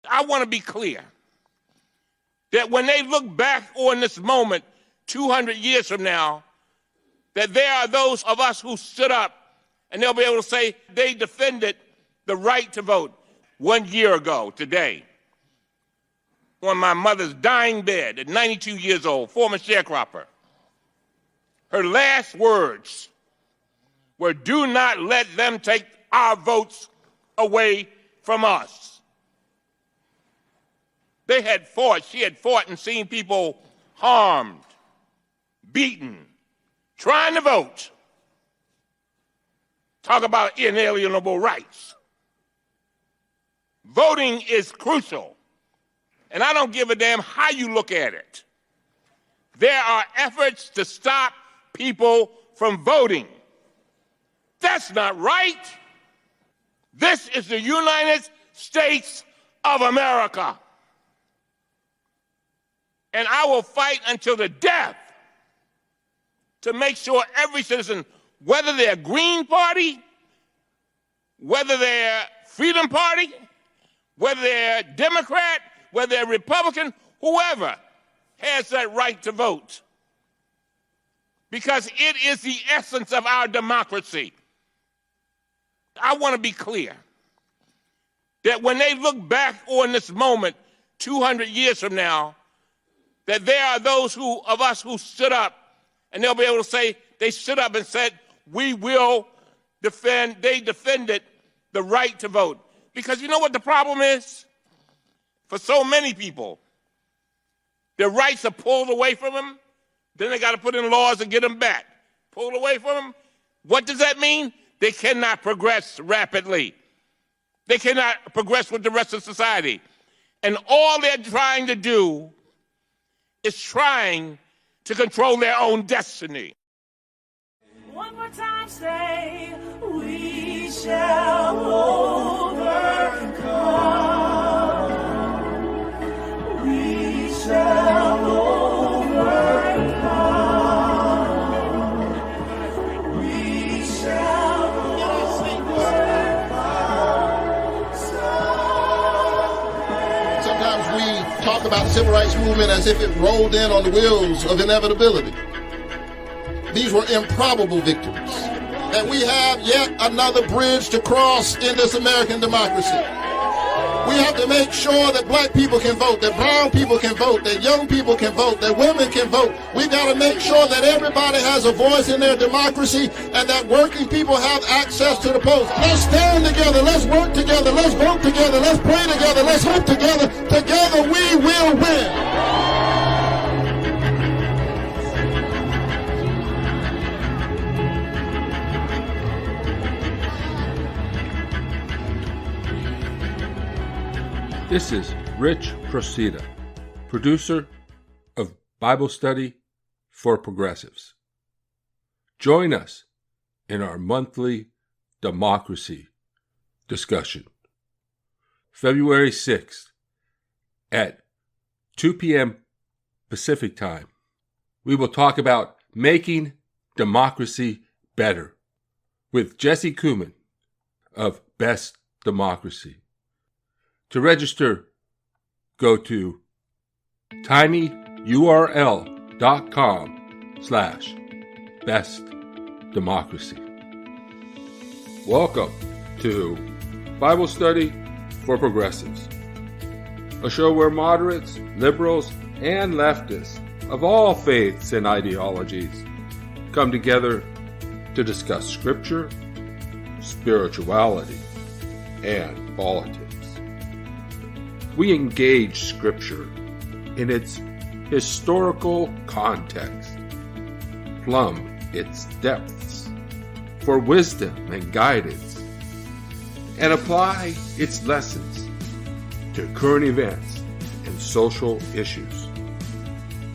I want to be clear that when they look back on this moment 200 years from now, that there are those of us who stood up and they'll be able to say they defended the right to vote. 1 year ago today, on my mother's dying bed at 92 years old, former sharecropper, her last words were, "Do not let them take our votes away from us." She had fought and seen people harmed, beaten, trying to vote. Talk about inalienable rights. Voting is crucial, and I don't give a damn how you look at it. There are efforts to stop people from voting. That's not right. This is the United States of America. And I will fight until the death to make sure every citizen, whether they're Green Party, whether they're Freedom Party, whether they're Democrat, whether they're Republican, whoever has that right to vote. Because it is the essence of our democracy. I want to be clear that when they look back on this moment 200 years from now, that there are those of us who stood up and they'll be able to say they stood up and said, they defended the right to vote. Because you know what the problem is? For so many people, their rights are pulled away from them, then they got to put in laws to get them back. Pulled away from them. What does that mean? They cannot progress rapidly. They cannot progress with the rest of society. And all they're trying to do is trying to control their own destiny. One more time, say, we shall overcome. We shall overcome. We shall overcome. Sometimes we talk about the civil rights movement as if it rolled in on the wheels of inevitability. These were improbable victories. And we have yet another bridge to cross in this American democracy. We have to make sure that black people can vote, that brown people can vote, that young people can vote, that women can vote. We've got to make sure that everybody has a voice in their democracy and that working people have access to the polls. Let's stand together. Let's work together. Let's vote together. Let's pray together. Let's hope together. Together we will win. This is Rich Procida, producer of Bible Study for Progressives. Join us in our monthly democracy discussion. February 6th at 2 p.m. Pacific Time, we will talk about making democracy better with Jesse Cummings of Best Democracy. To register, go to tinyurl.com/bestdemocracy. Welcome to Bible Study for Progressives, a show where moderates, liberals, and leftists of all faiths and ideologies come together to discuss scripture, spirituality, and politics. We engage Scripture in its historical context, plumb its depths for wisdom and guidance, and apply its lessons to current events and social issues.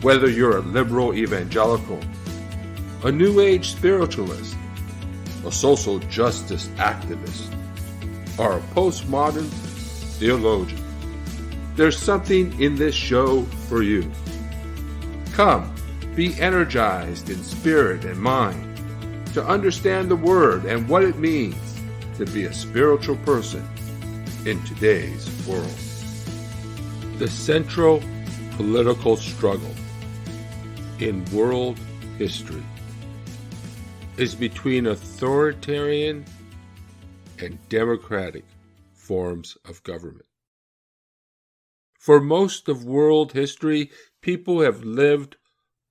Whether you're a liberal evangelical, a New Age spiritualist, a social justice activist, or a postmodern theologian, there's something in this show for you. Come, be energized in spirit and mind to understand the Word and what it means to be a spiritual person in today's world. The central political struggle in world history is between authoritarian and democratic forms of government. For most of world history, people have lived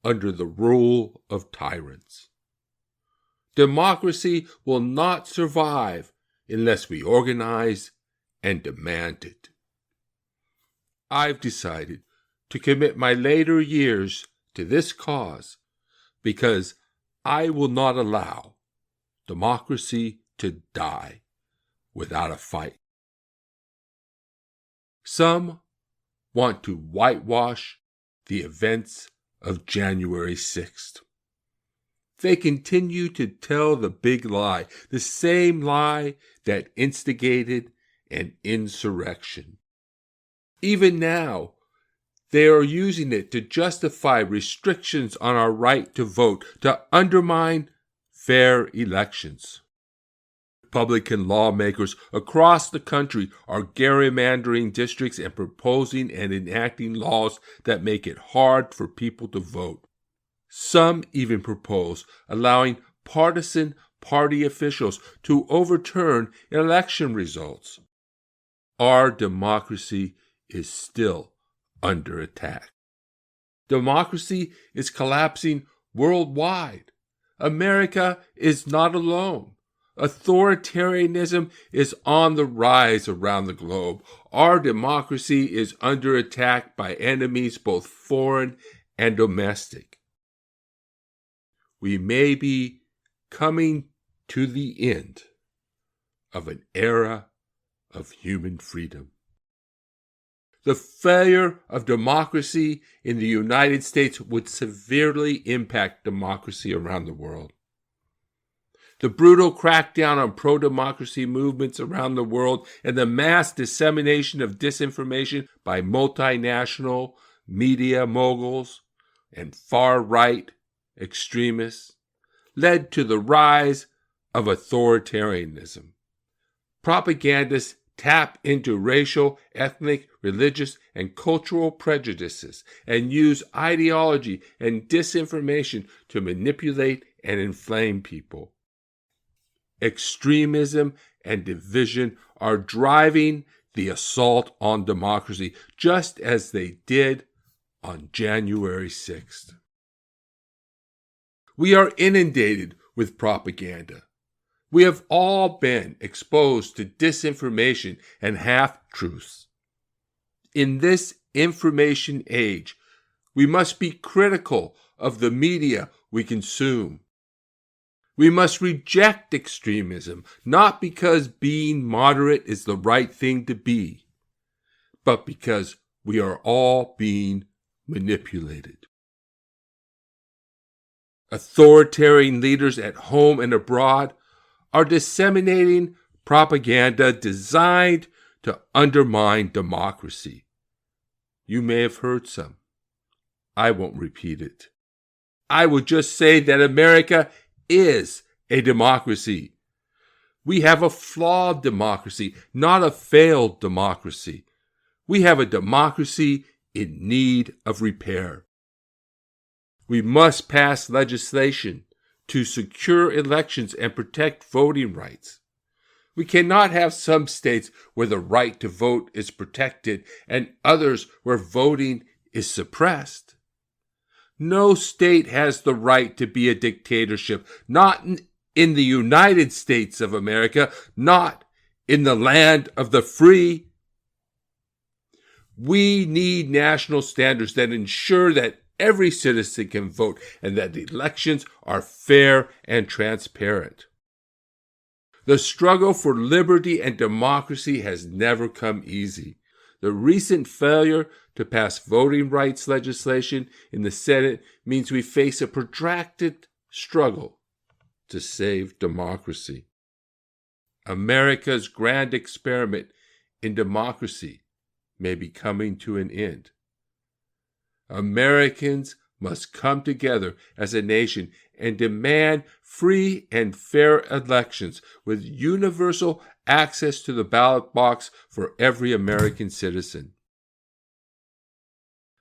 under the rule of tyrants. Democracy will not survive unless we organize and demand it. I've decided to commit my later years to this cause because I will not allow democracy to die without a fight. Some want to whitewash the events of January 6th. They continue to tell the big lie, the same lie that instigated an insurrection. Even now, they are using it to justify restrictions on our right to vote, to undermine fair elections. Republican lawmakers across the country are gerrymandering districts and proposing and enacting laws that make it hard for people to vote. Some even propose allowing partisan party officials to overturn election results. Our democracy is still under attack. Democracy is collapsing worldwide. America is not alone. Authoritarianism is on the rise around the globe. Our democracy is under attack by enemies both foreign and domestic. We may be coming to the end of an era of human freedom. The failure of democracy in the United States would severely impact democracy around the world. The brutal crackdown on pro-democracy movements around the world and the mass dissemination of disinformation by multinational media moguls and far-right extremists led to the rise of authoritarianism. Propagandists tap into racial, ethnic, religious, and cultural prejudices and use ideology and disinformation to manipulate and inflame people. Extremism and division are driving the assault on democracy, just as they did on January 6th. We are inundated with propaganda. We have all been exposed to disinformation and half-truths. In this information age, we must be critical of the media we consume. We must reject extremism, not because being moderate is the right thing to be, but because we are all being manipulated. Authoritarian leaders at home and abroad are disseminating propaganda designed to undermine democracy. You may have heard some. I won't repeat it. I will just say that America is a democracy. We have a flawed democracy, not a failed democracy. We have a democracy in need of repair. We must pass legislation to secure elections and protect voting rights. We cannot have some states where the right to vote is protected and others where voting is suppressed. No state has the right to be a dictatorship, not in the United States of America, not in the land of the free. We need national standards that ensure that every citizen can vote and that the elections are fair and transparent. The struggle for liberty and democracy has never come easy. The recent failure to pass voting rights legislation in the Senate means we face a protracted struggle to save democracy. America's grand experiment in democracy may be coming to an end. Americans must come together as a nation and demand free and fair elections with universal access to the ballot box for every American citizen.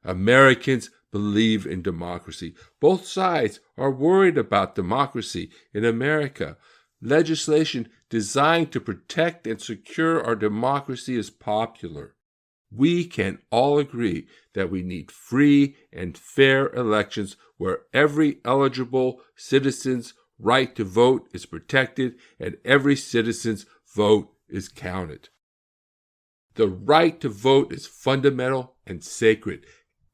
Americans believe in democracy. Both sides are worried about democracy in America. Legislation designed to protect and secure our democracy is popular. We can all agree that we need free and fair elections where every eligible citizen's right to vote is protected and every citizen's vote is counted. The right to vote is fundamental and sacred.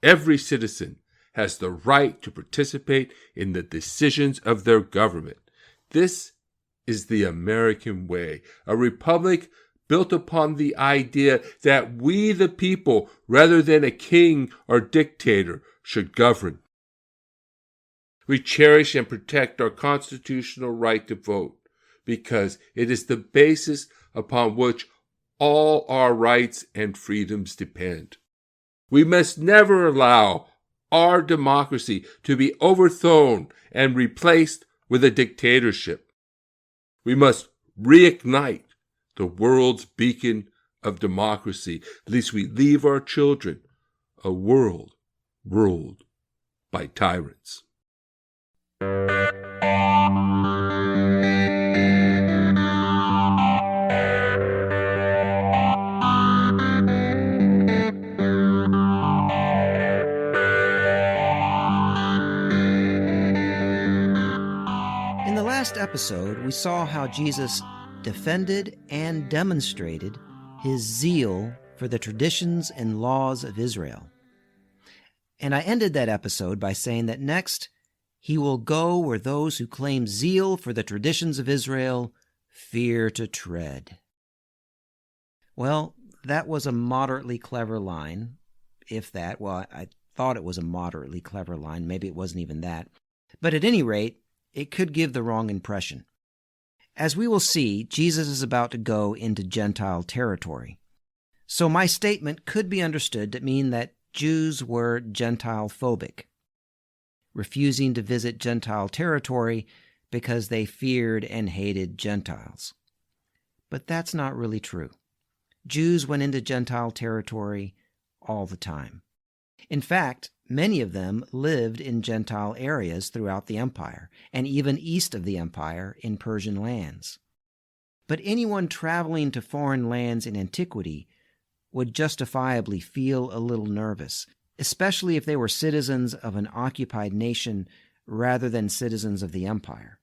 Every citizen has the right to participate in the decisions of their government. This is the American way, a republic built upon the idea that we, the people, rather than a king or dictator, should govern. We cherish and protect our constitutional right to vote because it is the basis upon which all our rights and freedoms depend. We must never allow our democracy to be overthrown and replaced with a dictatorship. We must reignite the world's beacon of democracy, lest we leave our children a world ruled by tyrants. In the last episode, we saw how Jesus defended and demonstrated his zeal for the traditions and laws of Israel. And I ended that episode by saying that next, he will go where those who claim zeal for the traditions of Israel fear to tread. Well, that was a moderately clever line, if that. Well, I thought it was a moderately clever line. Maybe it wasn't even that. But at any rate, it could give the wrong impression. As we will see, Jesus is about to go into Gentile territory. So my statement could be understood to mean that Jews were Gentile-phobic, refusing to visit Gentile territory because they feared and hated Gentiles. But that's not really true. Jews went into Gentile territory all the time. In fact, many of them lived in Gentile areas throughout the empire, and even east of the empire in Persian lands. But anyone traveling to foreign lands in antiquity would justifiably feel a little nervous, especially if they were citizens of an occupied nation rather than citizens of the empire.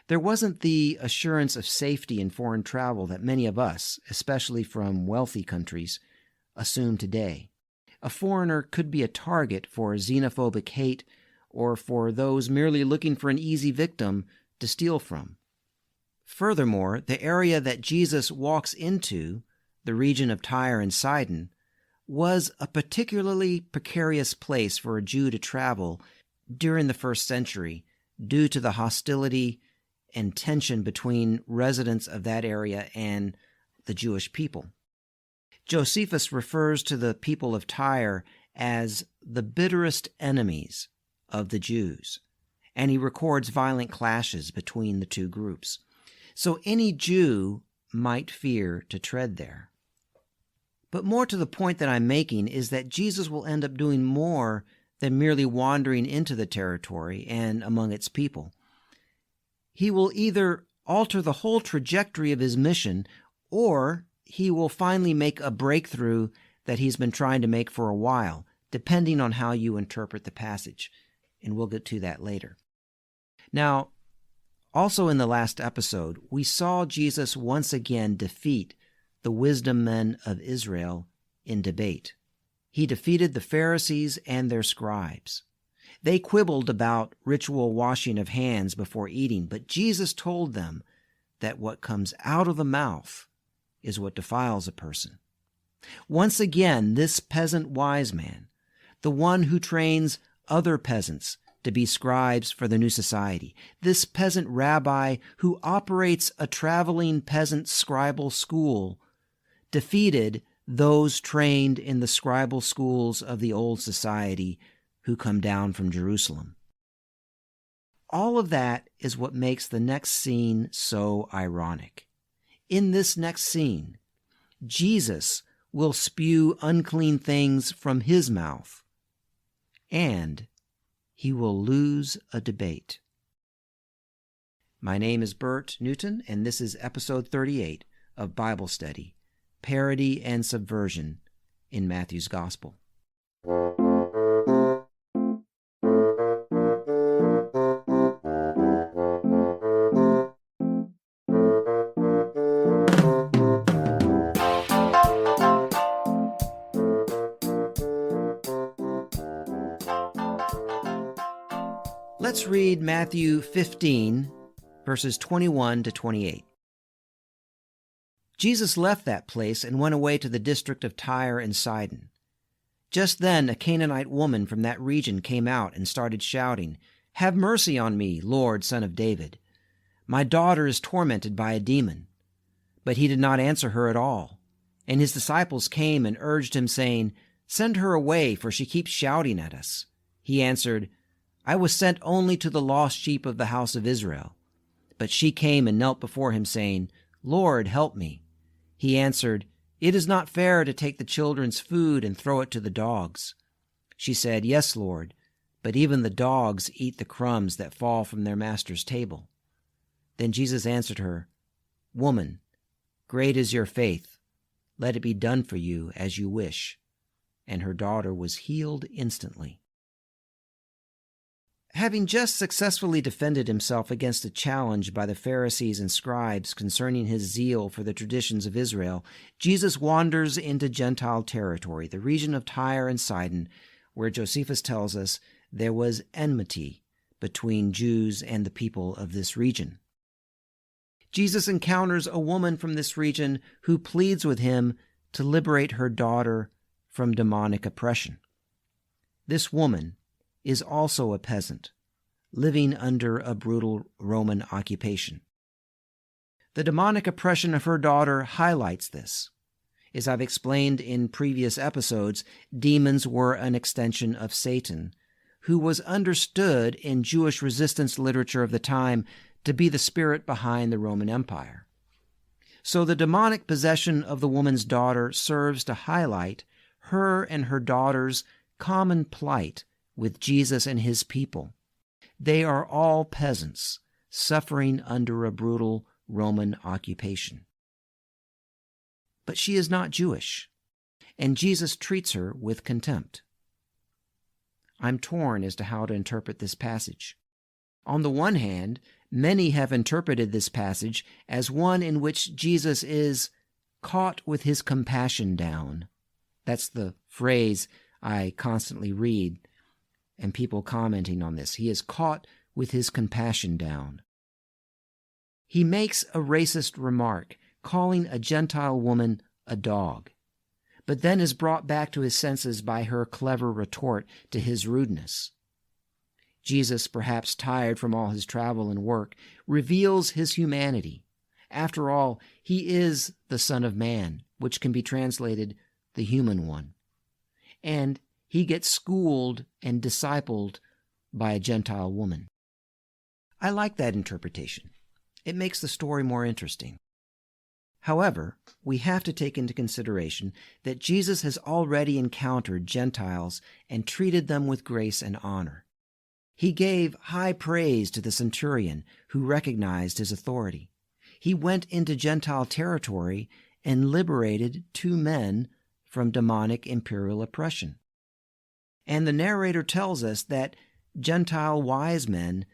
There wasn't the assurance of safety in foreign travel that many of us, especially from wealthy countries, assume today. A foreigner could be a target for xenophobic hate or for those merely looking for an easy victim to steal from. Furthermore, the area that Jesus walks into, the region of Tyre and Sidon, was a particularly precarious place for a Jew to travel during the first century due to the hostility and tension between residents of that area and the Jewish people. Josephus refers to the people of Tyre as the bitterest enemies of the Jews, and he records violent clashes between the two groups. So any Jew might fear to tread there. But more to the point that I'm making is that Jesus will end up doing more than merely wandering into the territory and among its people. He will either alter the whole trajectory of his mission, or he will finally make a breakthrough that he's been trying to make for a while, depending on how you interpret the passage. And we'll get to that later. Now, also in the last episode, we saw Jesus once again defeat the wisdom men of Israel in debate. He defeated the Pharisees and their scribes. They quibbled about ritual washing of hands before eating, but Jesus told them that what comes out of the mouth is what defiles a person. Once again, this peasant wise man, the one who trains other peasants to be scribes for the new society, this peasant rabbi who operates a traveling peasant scribal school, defeated those trained in the scribal schools of the old society who come down from Jerusalem. All of that is what makes the next scene so ironic. In this next scene, Jesus will spew unclean things from his mouth and he will lose a debate. My name is Bert Newton, and this is episode 38 of Bible Study, Parody and Subversion in Matthew's Gospel. Let's read Matthew 15, verses 21 to 28. Jesus left that place and went away to the district of Tyre and Sidon. Just then a Canaanite woman from that region came out and started shouting, "Have mercy on me, Lord, Son of David. My daughter is tormented by a demon." But he did not answer her at all. And his disciples came and urged him, saying, "Send her away, for she keeps shouting at us." He answered, "I was sent only to the lost sheep of the house of Israel." But she came and knelt before him, saying, "Lord, help me." He answered, "It is not fair to take the children's food and throw it to the dogs." She said, "Yes, Lord, but even the dogs eat the crumbs that fall from their master's table." Then Jesus answered her, "Woman, great is your faith. Let it be done for you as you wish." And her daughter was healed instantly. Having just successfully defended himself against a challenge by the Pharisees and scribes concerning his zeal for the traditions of Israel, Jesus wanders into Gentile territory, the region of Tyre and Sidon, where Josephus tells us there was enmity between Jews and the people of this region. Jesus encounters a woman from this region who pleads with him to liberate her daughter from demonic oppression. This woman is also a peasant, living under a brutal Roman occupation. The demonic oppression of her daughter highlights this. As I've explained in previous episodes, demons were an extension of Satan, who was understood in Jewish resistance literature of the time to be the spirit behind the Roman Empire. So the demonic possession of the woman's daughter serves to highlight her and her daughter's common plight with Jesus and his people. They are all peasants suffering under a brutal Roman occupation. But she is not Jewish, and Jesus treats her with contempt. I'm torn as to how to interpret this passage. On the one hand, many have interpreted this passage as one in which Jesus is caught with his compassion down. That's the phrase I constantly read, and people commenting on this. He is caught with his compassion down. He makes a racist remark, calling a Gentile woman a dog, but then is brought back to his senses by her clever retort to his rudeness. Jesus, perhaps tired from all his travel and work, reveals his humanity. After all, he is the Son of Man, which can be translated the human one. And he gets schooled and discipled by a Gentile woman. I like that interpretation. It makes the story more interesting. However, we have to take into consideration that Jesus has already encountered Gentiles and treated them with grace and honor. He gave high praise to the centurion who recognized his authority. He went into Gentile territory and liberated 2 men from demonic imperial oppression. And the narrator tells us that Gentile wise men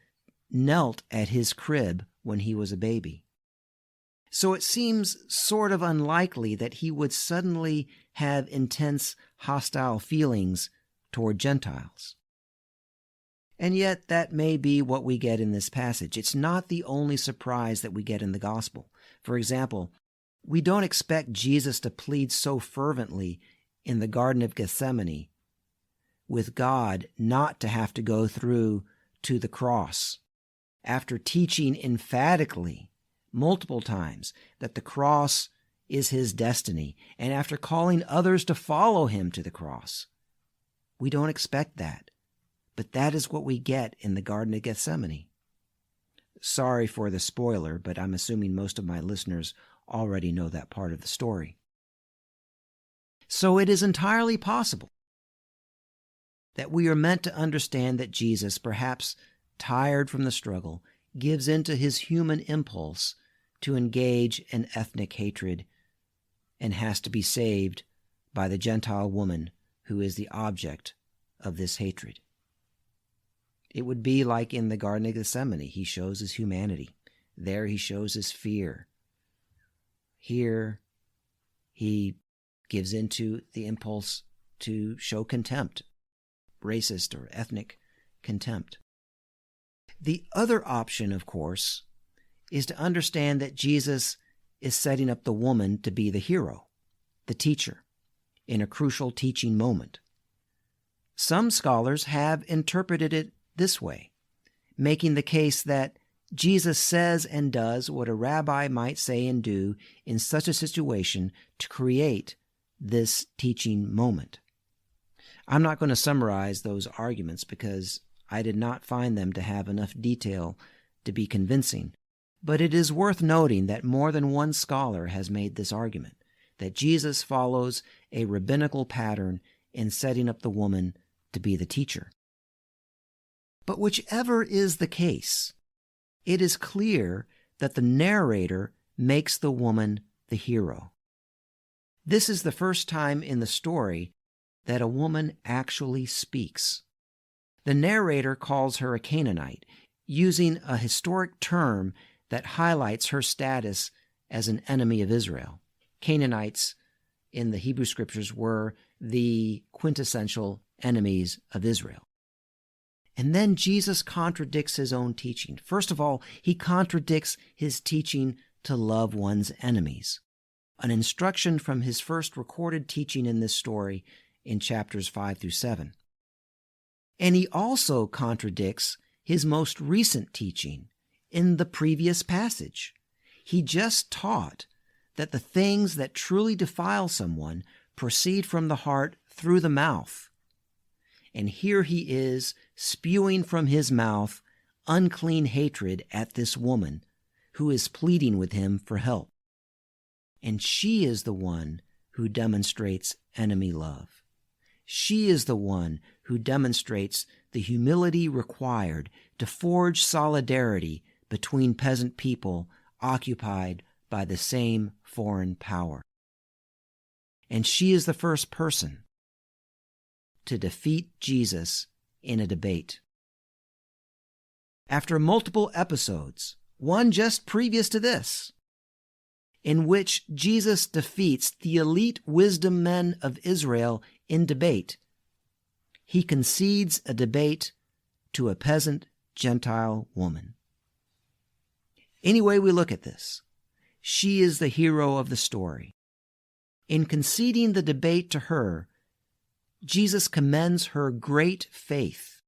knelt at his crib when he was a baby. So it seems sort of unlikely that he would suddenly have intense hostile feelings toward Gentiles. And yet that may be what we get in this passage. It's not the only surprise that we get in the gospel. For example, we don't expect Jesus to plead so fervently in the Garden of Gethsemane with God not to have to go through to the cross, after teaching emphatically multiple times that the cross is his destiny, and after calling others to follow him to the cross. We don't expect that, but that is what we get in the Garden of Gethsemane. Sorry for the spoiler, but I'm assuming most of my listeners already know that part of the story. So it is entirely possible that we are meant to understand that Jesus, perhaps tired from the struggle, gives into his human impulse to engage in ethnic hatred and has to be saved by the Gentile woman who is the object of this hatred. It would be like in the Garden of Gethsemane. He shows his humanity. There he shows his fear. Here he gives into the impulse to show contempt, racist or ethnic contempt. The other option, of course, is to understand that Jesus is setting up the woman to be the hero, the teacher, in a crucial teaching moment. Some scholars have interpreted it this way, making the case that Jesus says and does what a rabbi might say and do in such a situation to create this teaching moment. I'm not going to summarize those arguments because I did not find them to have enough detail to be convincing, but it is worth noting that more than one scholar has made this argument, that Jesus follows a rabbinical pattern in setting up the woman to be the teacher. But whichever is the case, it is clear that the narrator makes the woman the hero. This is the first time in the story that a woman actually speaks. The narrator calls her a Canaanite, using a historic term that highlights her status as an enemy of Israel. Canaanites in the Hebrew Scriptures were the quintessential enemies of Israel. And then Jesus contradicts his own teaching. First of all, he contradicts his teaching to love one's enemies, an instruction from his first recorded teaching in this story in chapters 5 through 7. And he also contradicts his most recent teaching in the previous passage. He just taught that the things that truly defile someone proceed from the heart through the mouth. And here he is spewing from his mouth unclean hatred at this woman who is pleading with him for help. And she is the one who demonstrates enemy love. She is the one who demonstrates the humility required to forge solidarity between peasant people occupied by the same foreign power. And she is the first person to defeat Jesus in a debate. After multiple episodes, one just previous to this, in which Jesus defeats the elite wisdom men of Israel in debate, he concedes a debate to a peasant Gentile woman. Any way we look at this, she is the hero of the story. In conceding the debate to her, Jesus commends her great faith,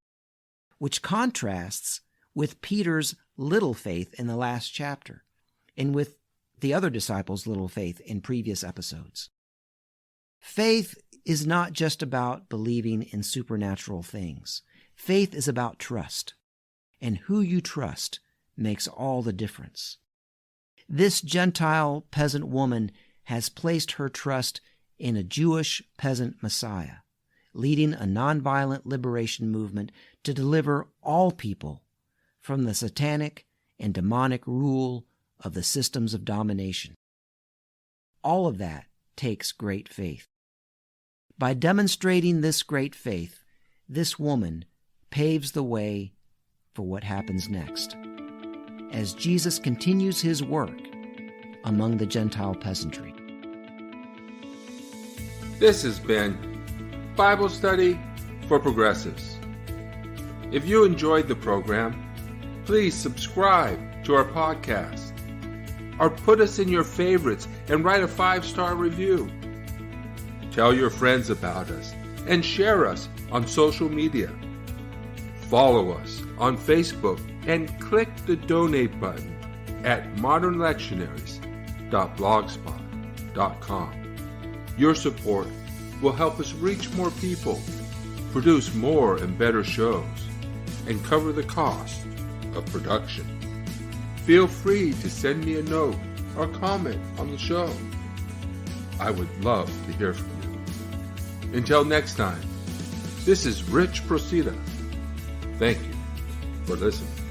which contrasts with Peter's little faith in the last chapter and with the other disciples' little faith in previous episodes. Faith is not just about believing in supernatural things. Faith is about trust, and who you trust makes all the difference. This Gentile peasant woman has placed her trust in a Jewish peasant Messiah, leading a nonviolent liberation movement to deliver all people from the satanic and demonic rule of the systems of domination. All of that takes great faith. By demonstrating this great faith, this woman paves the way for what happens next, as Jesus continues his work among the Gentile peasantry. This has been Bible Study for Progressives. If you enjoyed the program, please subscribe to our podcast or put us in your favorites and write a 5-star review. Tell your friends about us and share us on social media. Follow us on Facebook and click the donate button at modernlectionaries.blogspot.com. Your support will help us reach more people, produce more and better shows, and cover the cost of production. Feel free to send me a note or comment on the show. I would love to hear from you. Until next time, This is Rich Procida. Thank you for listening.